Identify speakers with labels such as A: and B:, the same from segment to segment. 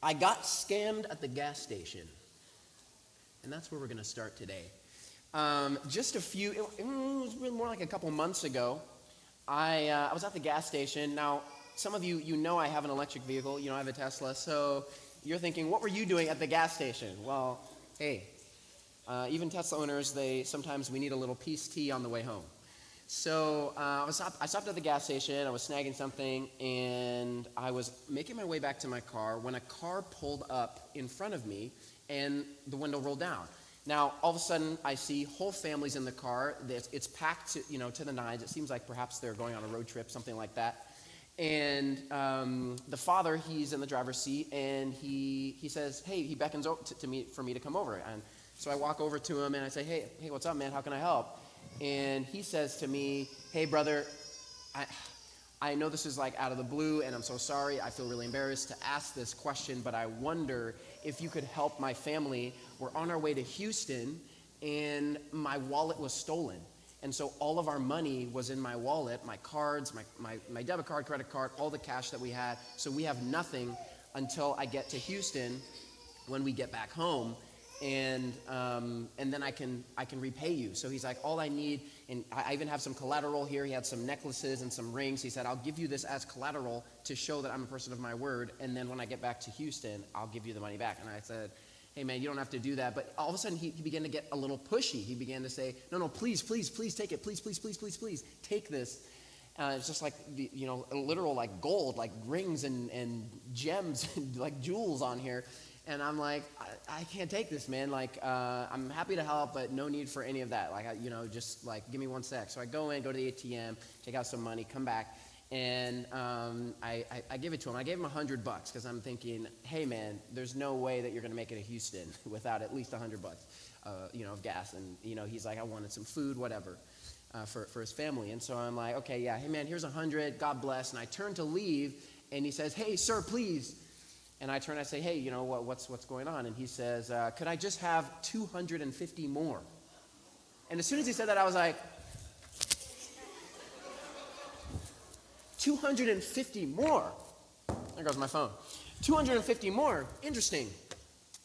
A: I got scammed at the gas station. And that's where we're going to start today. Just a few, it was really more like a couple months ago, I was at the gas station. Now, some of you know I have an electric vehicle. You know I have a Tesla. So you're thinking, what were you doing at the gas station? Well, hey, even Tesla owners, sometimes we need a little peace tea on the way home. So I stopped at the gas station, I was snagging something, and I was making my way back to my car when a car pulled up in front of me and the window rolled down. Now, all of a sudden, I see whole families in the car. It's packed to the nines. It seems like perhaps they're going on a road trip, something like that. And the father, he's in the driver's seat, and he says, hey, he beckons to me for me to come over. And so I walk over to him, and I say, hey, what's up, man? How can I help? And he says to me, hey, brother, I know this is like out of the blue, and I'm so sorry. I feel really embarrassed to ask this question, but I wonder if you could help my family. We're on our way to Houston, and my wallet was stolen. And so all of our money was in my wallet, my cards, my debit card, credit card, all the cash that we had. So we have nothing until I get to Houston when we get back home. And then I can repay you. So he's like, all I need, and I even have some collateral here. He had some necklaces and some rings. He said, I'll give you this as collateral to show that I'm a person of my word. And then when I get back to Houston, I'll give you the money back. And I said, hey man, you don't have to do that. But all of a sudden he began to get a little pushy. He began to say, no, please take it. Please take this. It's just like, literal like gold, like rings and gems, like jewels on here. And I'm like, I can't take this, man. Like, I'm happy to help, but no need for any of that. Like, just like, give me 1 sec. So I go to the ATM, take out some money, come back, and I give it to him. I gave him $100 because I'm thinking, hey, man, there's no way that you're going to make it to Houston without at least $100, of gas. And, he's like, I wanted some food, whatever, for his family. And so I'm like, okay, yeah, hey, man, here's $100, God bless. And I turn to leave, and he says, hey, sir, please. And I turn and I say, hey, what's going on? And he says, could I just have 250 more? And as soon as he said that, I was like, 250 more? There goes my phone. 250 more? Interesting.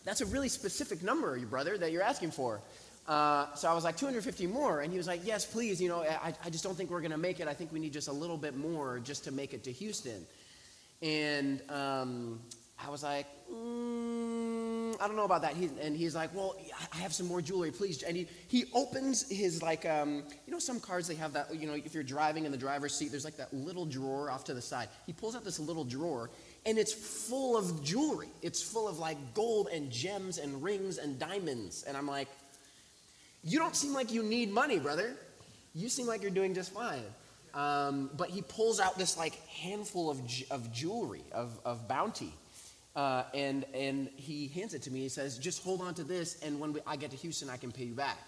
A: That's a really specific number, you brother, that you're asking for. So I was like, 250 more? And he was like, yes, please. I just don't think we're going to make it. I think we need just a little bit more just to make it to Houston. And I was like, I don't know about that. He's like, well, I have some more jewelry, please. And he opens his, like, some cars, they have that, if you're driving in the driver's seat, there's like that little drawer off to the side. He pulls out this little drawer, and it's full of jewelry. It's full of, like, gold and gems and rings and diamonds. And I'm like, you don't seem like you need money, brother. You seem like you're doing just fine. But he pulls out this, like, handful of jewelry, of bounty. And he hands it to me. He says, just hold on to this, and when I get to Houston, I can pay you back.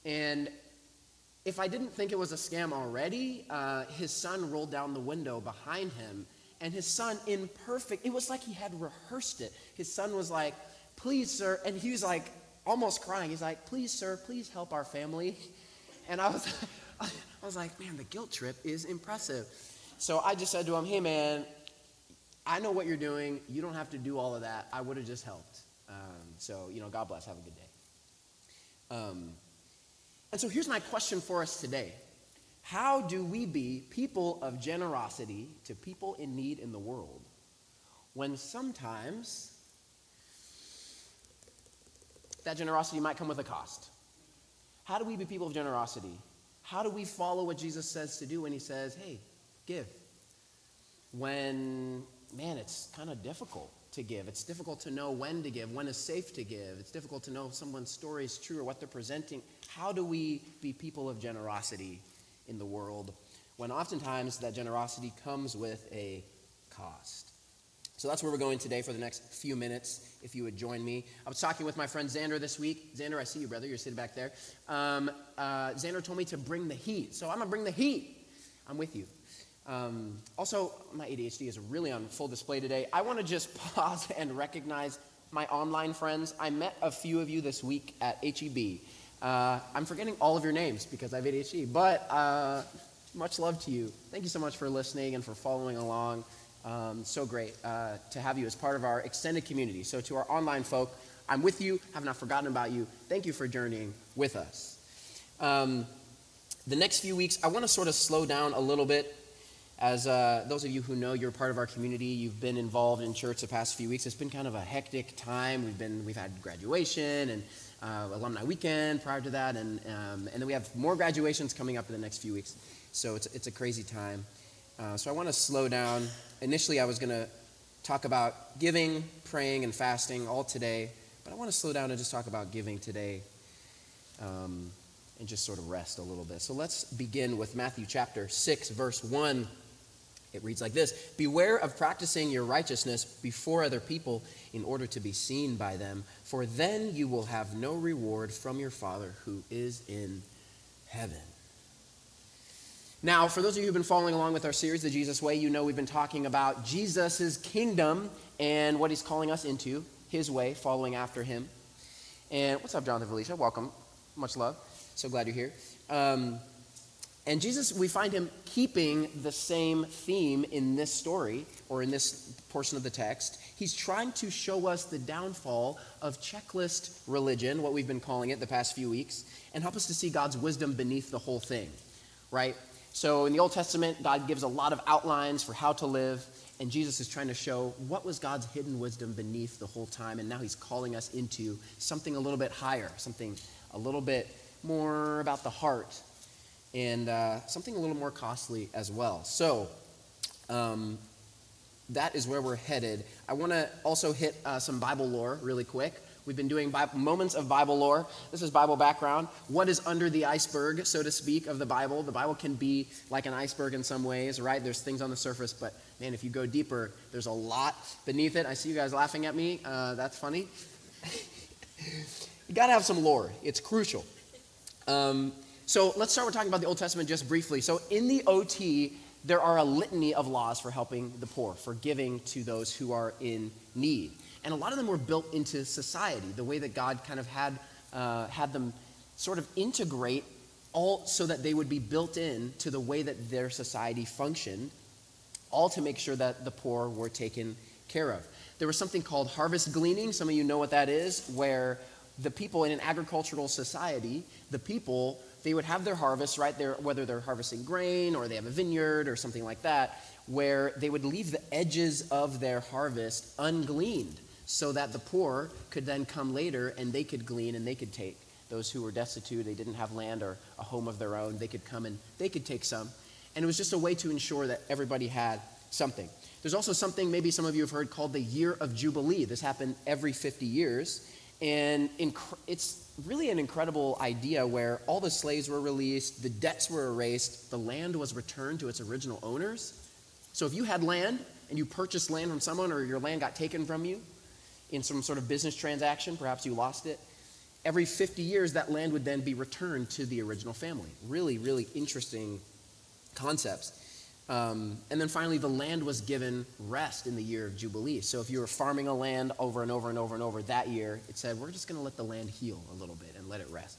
A: And if I didn't think it was a scam already, his son rolled down the window behind him, and his son, it was like he had rehearsed it. His son was like, please, sir, and he was like almost crying. He's like, please, sir, please help our family. And I was like, man, the guilt trip is impressive. So I just said to him, hey, man, I know what you're doing. You don't have to do all of that. I would have just helped. So, God bless. Have a good day. And so here's my question for us today. How do we be people of generosity to people in need in the world when sometimes that generosity might come with a cost? How do we be people of generosity? How do we follow what Jesus says to do when he says, hey, give? When, man, it's kind of difficult to give. It's difficult to know when to give, when is safe to give. It's difficult to know if someone's story is true or what they're presenting. How do we be people of generosity in the world when oftentimes that generosity comes with a cost? So that's where we're going today for the next few minutes, if you would join me. I was talking with my friend Xander this week. Xander, I see you, brother. You're sitting back there. Xander told me to bring the heat. So I'm going to bring the heat. I'm with you. Also, my ADHD is really on full display today. I want to just pause and recognize my online friends. I met a few of you this week at HEB. I'm forgetting all of your names because I have ADHD, but much love to you. Thank you so much for listening and for following along. So great to have you as part of our extended community. So to our online folk, I'm with you, have not forgotten about you. Thank you for journeying with us. The next few weeks, I want to sort of slow down a little bit. As those of you who know you're part of our community, you've been involved in church the past few weeks. It's been kind of a hectic time. We've had graduation and alumni weekend prior to that, and then we have more graduations coming up in the next few weeks. So it's a crazy time. So I want to slow down. Initially, I was going to talk about giving, praying, and fasting all today, but I want to slow down and just talk about giving today and just sort of rest a little bit. So let's begin with Matthew chapter 6, verse 1. It reads like this: "Beware of practicing your righteousness before other people in order to be seen by them, for then you will have no reward from your Father who is in heaven." Now, for those of you who've been following along with our series, The Jesus Way, you know we've been talking about Jesus' kingdom and what he's calling us into, his way, following after him. And what's up, Jonathan Felicia? Welcome. Much love. So glad you're here. And Jesus, we find him keeping the same theme in this story, or in this portion of the text. He's trying to show us the downfall of checklist religion, what we've been calling it the past few weeks, and help us to see God's wisdom beneath the whole thing, right? So in the Old Testament, God gives a lot of outlines for how to live, and Jesus is trying to show what was God's hidden wisdom beneath the whole time, and now he's calling us into something a little bit higher, something a little bit more about the heart, and something a little more costly as well. So that is where we're headed. I want to also hit some Bible lore really quick. We've been doing moments of Bible lore. This is Bible background. What is under the iceberg, so to speak, of the Bible? The Bible can be like an iceberg in some ways, right? There's things on the surface, but man, if you go deeper, there's a lot beneath it. I see you guys laughing at me. That's funny. You got to have some lore. It's crucial. So let's start with talking about the Old Testament just briefly. So in the OT, there are a litany of laws for helping the poor, for giving to those who are in need. And a lot of them were built into society, the way that God kind of had them sort of integrate all so that they would be built in to the way that their society functioned, all to make sure that the poor were taken care of. There was something called harvest gleaning. Some of you know what that is, where the people in an agricultural society, the people, they would have their harvest, right there, whether they're harvesting grain or they have a vineyard or something like that, where they would leave the edges of their harvest ungleaned so that the poor could then come later and they could glean and they could take. Those who were destitute, they didn't have land or a home of their own, they could come and they could take some. And it was just a way to ensure that everybody had something. There's also something maybe some of you have heard called the Year of Jubilee. This happened every 50 years. And it's really an incredible idea where all the slaves were released, the debts were erased, the land was returned to its original owners. So if you had land and you purchased land from someone, or your land got taken from you in some sort of business transaction, perhaps you lost it, every 50 years that land would then be returned to the original family. Really, really interesting concepts. And then finally, the land was given rest in the Year of Jubilee. So if you were farming a land over and over and over and over that year, it said, we're just going to let the land heal a little bit and let it rest.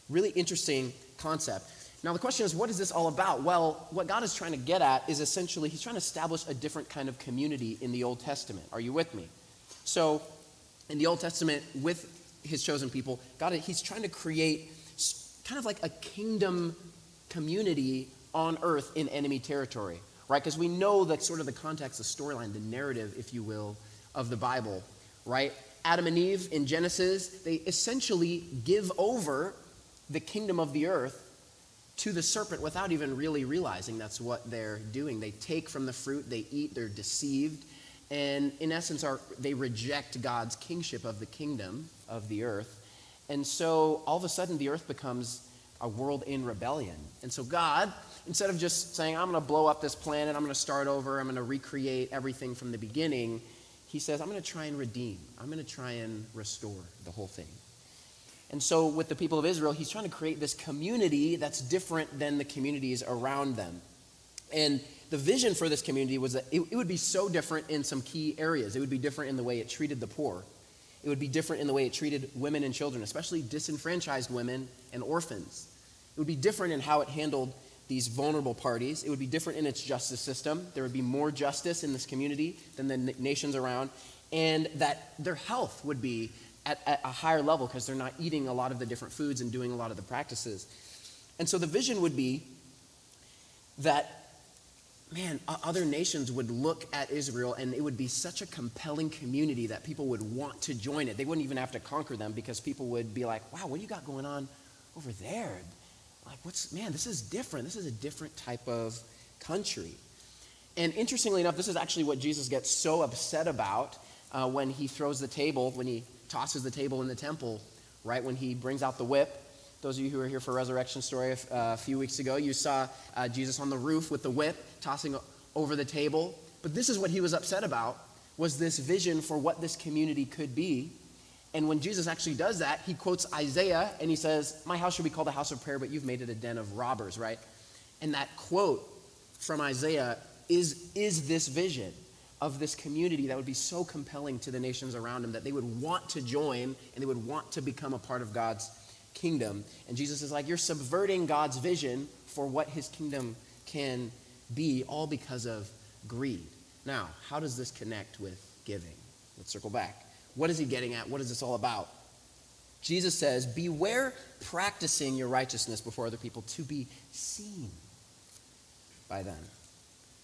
A: Really interesting concept. Now the question is, what is this all about? Well, what God is trying to get at is essentially, he's trying to establish a different kind of community in the Old Testament. Are you with me? So in the Old Testament, with his chosen people, he's trying to create kind of like a kingdom community on earth in enemy territory, right? Because we know that sort of the context, the storyline, the narrative, if you will, of the Bible, right? Adam and Eve in Genesis, they essentially give over the kingdom of the earth to the serpent without even really realizing that's what they're doing. They take from the fruit, they eat, they're deceived, and in essence they reject God's kingship of the kingdom of the earth. And so all of a sudden the earth becomes a world in rebellion. And so God, instead of just saying, I'm going to blow up this planet, I'm going to start over, I'm going to recreate everything from the beginning, he says, I'm going to try and redeem. I'm going to try and restore the whole thing. And so with the people of Israel, he's trying to create this community that's different than the communities around them. And the vision for this community was that it would be so different in some key areas. It would be different in the way it treated the poor. It would be different in the way it treated women and children, especially disenfranchised women and orphans. It would be different in how it handled these vulnerable parties. It would be different in its justice system. There would be more justice in this community than the nations around, and that their health would be at a higher level because they're not eating a lot of the different foods and doing a lot of the practices. And so the vision would be that, man, other nations would look at Israel and it would be such a compelling community that people would want to join it. They wouldn't even have to conquer them because people would be like, wow, what do you got going on over there? Like, this is different. This is a different type of country. And interestingly enough, this is actually what Jesus gets so upset about when he throws the table, when he tosses the table in the temple, right? When he brings out the whip. Those of you who were here for Resurrection Story a few weeks ago, you saw Jesus on the roof with the whip tossing over the table. But this is what he was upset about, was this vision for what this community could be. And when Jesus actually does that, he quotes Isaiah and he says, my house should be called a house of prayer, but you've made it a den of robbers, right? And that quote from Isaiah is this vision of this community that would be so compelling to the nations around him that they would want to join and they would want to become a part of God's kingdom. And Jesus is like, you're subverting God's vision for what his kingdom can be, all because of greed. Now, how does this connect with giving? Let's circle back. What is he getting at? What is this all about? Jesus says, beware practicing your righteousness before other people to be seen by them.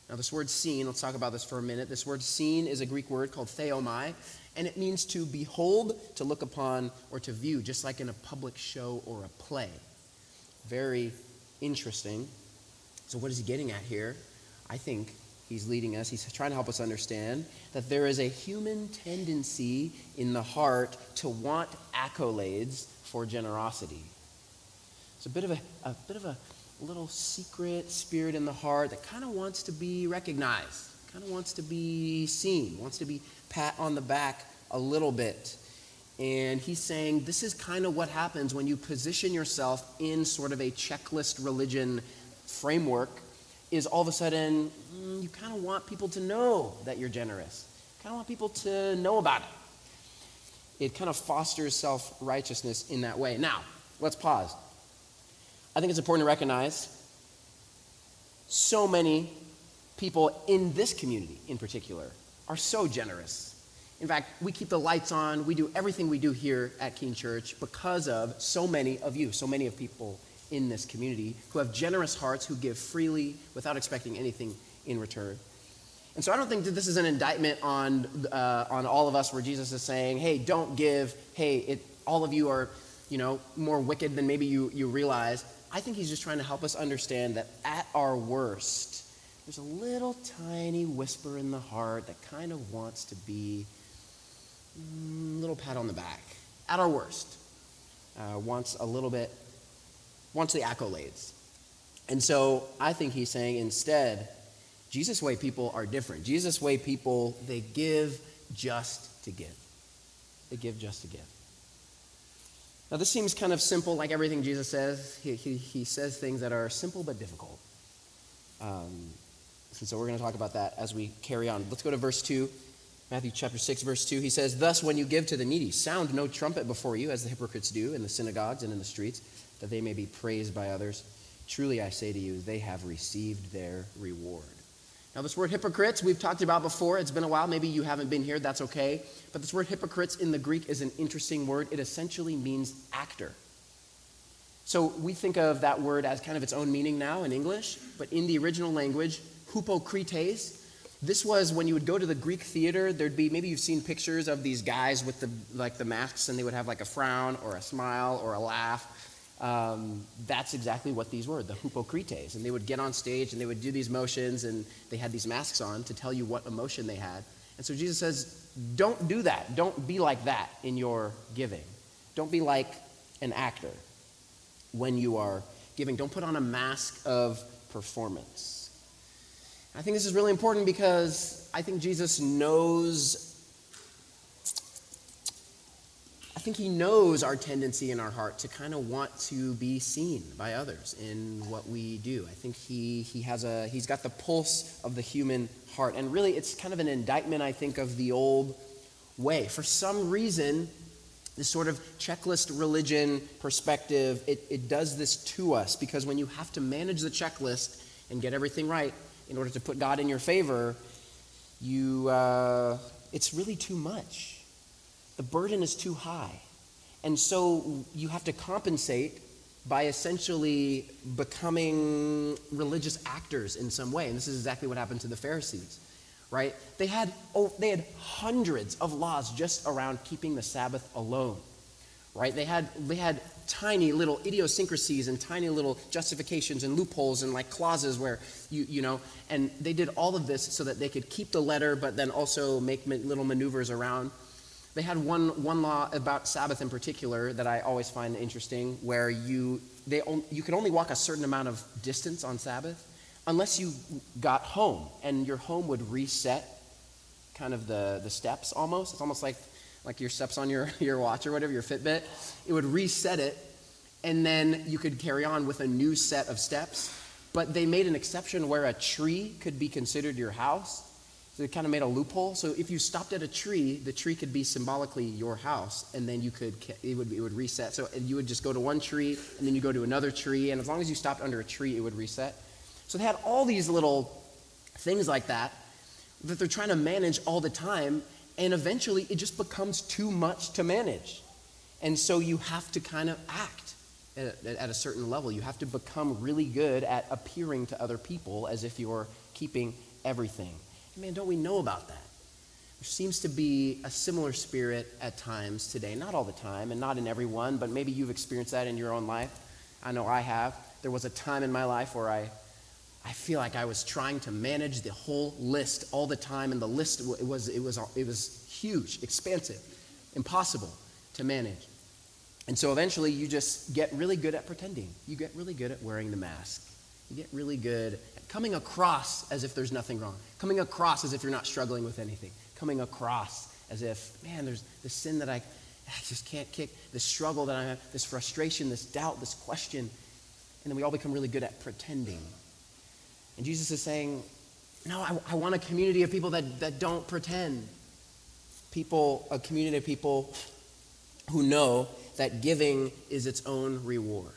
A: Now, this word seen, let's talk about this for a minute. This word seen is a Greek word called theomai, and it means to behold, to look upon, or to view, just like in a public show or a play. Very interesting. So what is he getting at here? I think he's leading us, he's trying to help us understand that there is a human tendency in the heart to want accolades for generosity. It's a bit of a little secret spirit in the heart that kind of wants to be recognized, kind of wants to be seen, wants to be pat on the back a little bit. And he's saying this is kind of what happens when you position yourself in sort of a checklist religion framework, is all of a sudden you kind of want people to know that you're generous. You kind of want people to know about it. It kind of fosters self-righteousness in that way. Now, let's pause. I think it's important to recognize so many people in this community in particular are so generous. In fact, we keep the lights on. We do everything we do here at Keene Church because of so many of you, so many of people in this community who have generous hearts, who give freely without expecting anything in return. And so I don't think that this is an indictment on all of us where Jesus is saying, hey, don't give. Hey, all of you are, more wicked than maybe you realize. I think he's just trying to help us understand that at our worst, there's a little tiny whisper in the heart that kind of wants to be a little pat on the back. At our worst, wants the accolades. And so I think he's saying instead, Jesus' way people are different. Jesus' way people, they give just to give. They give just to give. Now this seems kind of simple, like everything Jesus says. He says things that are simple but difficult. And so we're going to talk about that as we carry on. Let's go to verse 2. Matthew chapter 6, verse 2. He says, thus when you give to the needy, sound no trumpet before you, as the hypocrites do in the synagogues and in the streets, that they may be praised by others. Truly I say to you, they have received their reward. Now this word hypocrites, we've talked about before. It's been a while. Maybe you haven't been here. That's okay. But this word hypocrites in the Greek is an interesting word. It essentially means actor. So we think of that word as kind of its own meaning now in English. But in the original language, hypokrites, this was when you would go to the Greek theater, there'd be, maybe you've seen pictures of these guys with the masks, and they would have like a frown or a smile or a laugh. That's exactly what these were, the hypokrites. And they would get on stage and they would do these motions, and they had these masks on to tell you what emotion they had. And so Jesus says, don't do that. Don't be like that in your giving. Don't be like an actor when you are giving. Don't put on a mask of performance. I think this is really important because I think Jesus knows, he knows our tendency in our heart to kind of want to be seen by others in what we do. I think he's got the pulse of the human heart. And really, it's kind of an indictment, I think, of the old way. For some reason, This sort of checklist religion perspective, it does this to us, because when you have to manage the checklist and get everything right in order to put God in your favor, it's really too much. The burden is too high. And so you have to compensate by essentially becoming religious actors in some way. And this is exactly what happened to the Pharisees, right? They had hundreds of laws just around keeping the Sabbath alone, right? They had tiny little idiosyncrasies and tiny little justifications and loopholes and like clauses where and they did all of this so that they could keep the letter, but then also make little maneuvers around. They had one law about Sabbath in particular that I always find interesting, where you could only walk a certain amount of distance on Sabbath unless you got home, and your home would reset kind of the steps almost. It's almost like your steps on your watch or whatever, your Fitbit. It would reset it, and then you could carry on with a new set of steps. But they made an exception where a tree could be considered your house. So they kind of made a loophole. So if you stopped at a tree, the tree could be symbolically your house, and then it would reset. So you would just go to one tree, and then you go to another tree, and as long as you stopped under a tree, it would reset. So they had all these little things like that they're trying to manage all the time, and eventually it just becomes too much to manage. And so you have to kind of act at a certain level. You have to become really good at appearing to other people as if you're keeping everything. Man, don't we know about that? There seems to be a similar spirit at times today. Not all the time, and not in everyone, but maybe you've experienced that in your own life. I know I have. There was a time in my life where I feel like I was trying to manage the whole list all the time, and the list, it was huge, expansive, impossible to manage. And so eventually you just get really good at pretending. You get really good at wearing the mask. You get really good at coming across as if there's nothing wrong. Coming across as if you're not struggling with anything. Coming across as if, man, there's this sin that I just can't kick, this struggle that I have, this frustration, this doubt, this question. And then we all become really good at pretending. And Jesus is saying, no, I want a community of people that don't pretend. A community of people who know that giving is its own reward.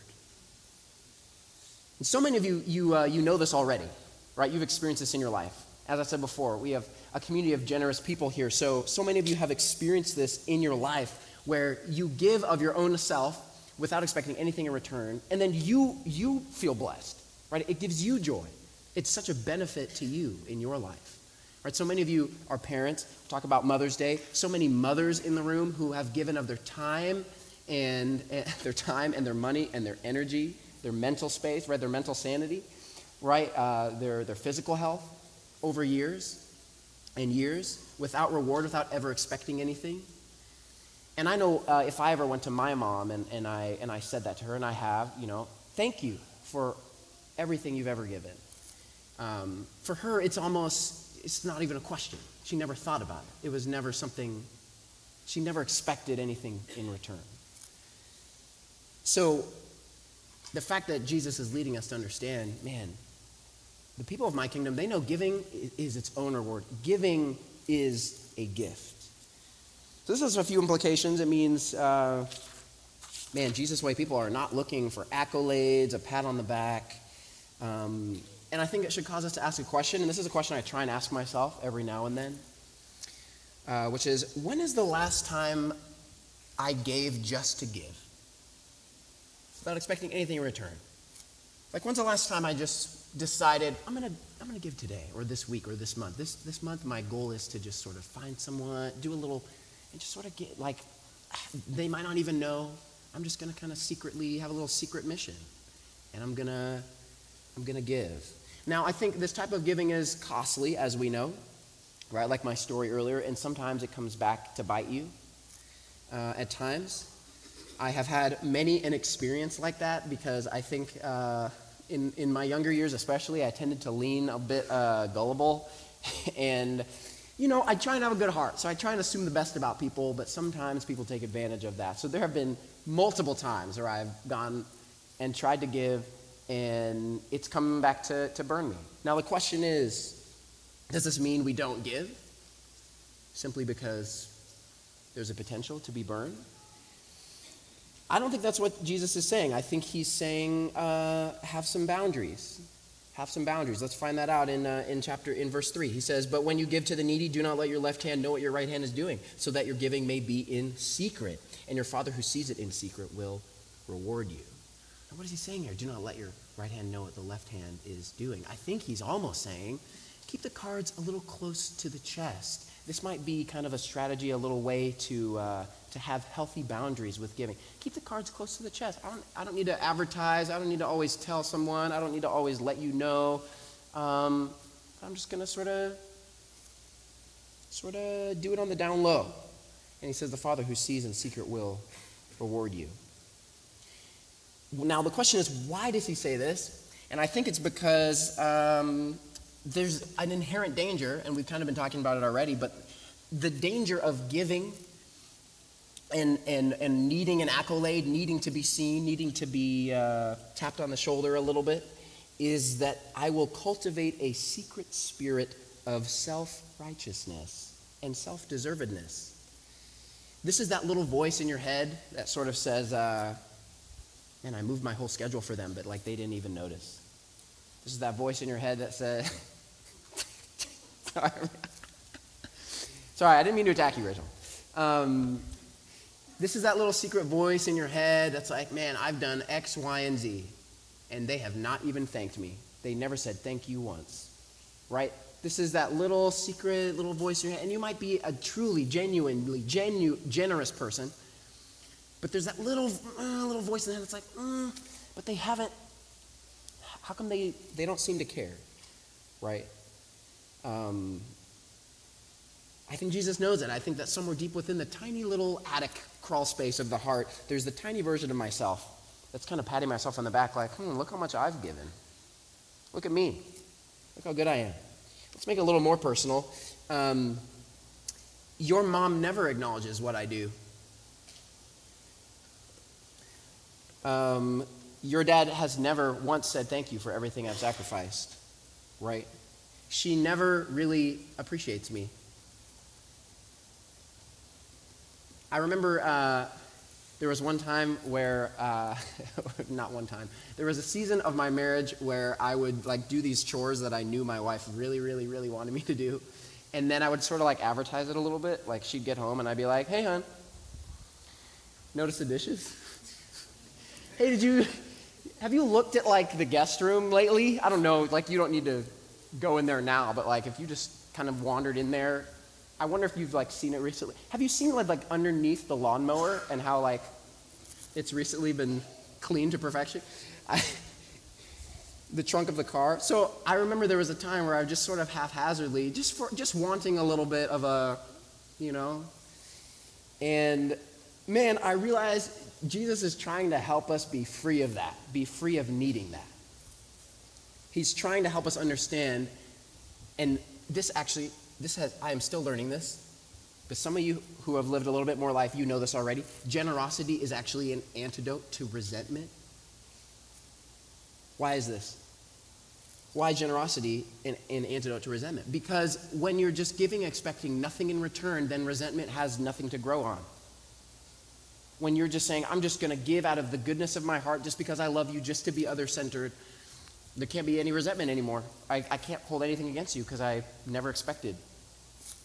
A: And so many of you know this already, right? You've experienced this in your life. As I said before, we have a community of generous people here. So many of you have experienced this in your life, where you give of your own self without expecting anything in return, and then you feel blessed, right? It gives you joy. It's such a benefit to you in your life, right? So many of you are parents. We'll talk about Mother's Day. So many mothers in the room who have given of their time and their money and their energy, their mental space, right? Their mental sanity, right? Their physical health over years and years without reward, without ever expecting anything. And I know if I ever went to my mom and I said that to her, and I have, thank you for everything you've ever given. For her, it's not even a question. She never thought about it. It was never something, she never expected anything in return. So the fact that Jesus is leading us to understand, man, the people of my kingdom, they know giving is its own reward. Giving is a gift. So this has a few implications. It means, Jesus' way, people are not looking for accolades, a pat on the back. And I think it should cause us to ask a question, and this is a question I try and ask myself every now and then, which is, when is the last time I gave just to give? Without expecting anything in return. Like, when's the last time I just decided, I'm gonna give today, or this week, or this month. This month, my goal is to just sort of find someone, do a little, and just sort of get, like, they might not even know. I'm just gonna kind of secretly have a little secret mission, and I'm gonna give. Now, I think this type of giving is costly, as we know, right? Like my story earlier, and sometimes it comes back to bite you at times. I have had many an experience like that, because I think in my younger years especially, I tended to lean a bit gullible. And, I try and have a good heart, so I try and assume the best about people, but sometimes people take advantage of that. So there have been multiple times where I've gone and tried to give, and it's coming back to burn me. Now the question is, does this mean we don't give simply because there's a potential to be burned? I don't think that's what Jesus is saying. I think he's saying have some boundaries. Have some boundaries. Let's find that out in verse 3. He says, "But when you give to the needy, do not let your left hand know what your right hand is doing, so that your giving may be in secret, and your Father who sees it in secret will reward you." Now, what is he saying here? Do not let your right hand know what the left hand is doing. I think he's almost saying, keep the cards a little close to the chest. This might be kind of a strategy, a little way to have healthy boundaries with giving. Keep the cards close to the chest. I don't need to advertise. I don't need to always tell someone. I don't need to always let you know. I'm just going to sort of do it on the down low. And he says, the Father who sees in secret will reward you. Now, the question is, why does he say this? And I think it's because there's an inherent danger, and we've kind of been talking about it already, but the danger of giving and needing an accolade, needing to be seen, needing to be tapped on the shoulder a little bit, is that I will cultivate a secret spirit of self-righteousness and self-deservedness. This is that little voice in your head that sort of says, man, I moved my whole schedule for them, but like they didn't even notice. This is that voice in your head that says, sorry, I didn't mean to attack you, Rachel. This is that little secret voice in your head that's like, man, I've done X, Y, and Z, and they have not even thanked me. They never said thank you once, right? This is that little secret little voice in your head, and you might be a truly, genuinely, generous person, but there's that little voice in the head that's like, but they haven't. How come they don't seem to care, right? I think Jesus knows it. I think that somewhere deep within the tiny little attic crawl space of the heart, there's the tiny version of myself that's kind of patting myself on the back like, look how much I've given. Look at me. Look how good I am. Let's make it a little more personal. Your mom never acknowledges what I do. Your dad has never once said thank you for everything I've sacrificed, right? She never really appreciates me. I remember there was one time where, not one time, there was a season of my marriage where I would like do these chores that I knew my wife really, really, really wanted me to do. And then I would sort of like advertise it a little bit. Like she'd get home and I'd be like, hey, hon, notice the dishes? Hey, have you looked at like the guest room lately? I don't know, like you don't need to go in there now, but like if you just kind of wandered in there, I wonder if you've like seen it recently. Have you seen like underneath the lawnmower and how like it's recently been cleaned to perfection? The trunk of the car. So I remember there was a time where I just sort of haphazardly, just wanting a little bit of a, and man, I realized Jesus is trying to help us be free of that, be free of needing that. He's trying to help us understand, and I am still learning this, but some of you who have lived a little bit more life, you know this already. Generosity is actually an antidote to resentment. Why is this? Why generosity an antidote to resentment? Because when you're just giving expecting nothing in return, then resentment has nothing to grow on. When you're just saying, I'm just going to give out of the goodness of my heart just because I love you, just to be other-centered, there can't be any resentment anymore. I can't hold anything against you because I never expected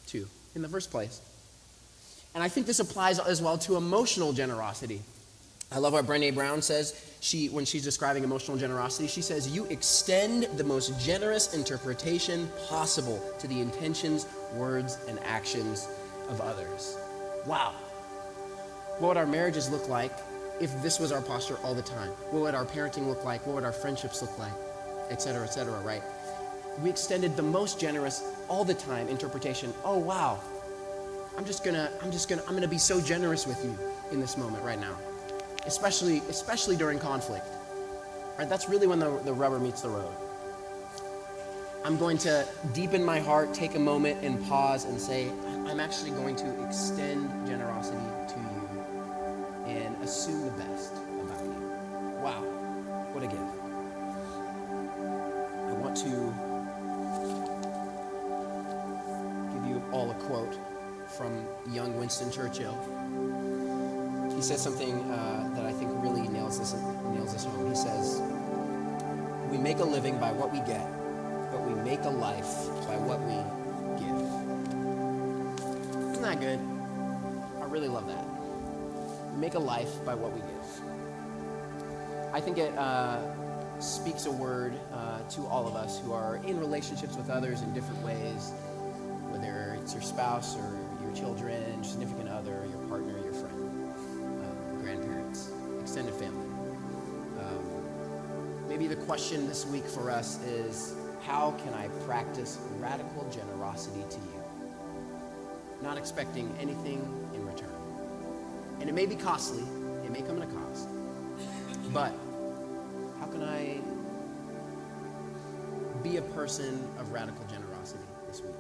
A: to in the first place. And I think this applies as well to emotional generosity. I love what Brené Brown says. When she's describing emotional generosity, she says, you extend the most generous interpretation possible to the intentions, words, and actions of others. Wow. What would our marriages look like if this was our posture all the time? What would our parenting look like? What would our friendships look like? Et cetera, right? We extended the most generous all the time interpretation. Oh, wow. I'm gonna be so generous with you in this moment right now. Especially during conflict. Right? That's really when the rubber meets the road. I'm going to deepen my heart, take a moment and pause and say, I'm actually going to extend generosity to you and assume the best about you. Wow, what a gift. I want to give you all a quote from young Winston Churchill. He he says something that I think really nails this home. He says, we make a living by what we get, but we make a life by what we give. Isn't that good? I really love that. We make a life by what we give. I think it speaks a word to all of us who are in relationships with others in different ways, whether it's your spouse or your children, your significant other, your partner, your friend, grandparents, extended family. Maybe the question this week for us is, how can I practice radical generosity to you? Not expecting anything in return. And it may be costly, it may come at a cost, but how can I be a person of radical generosity this week?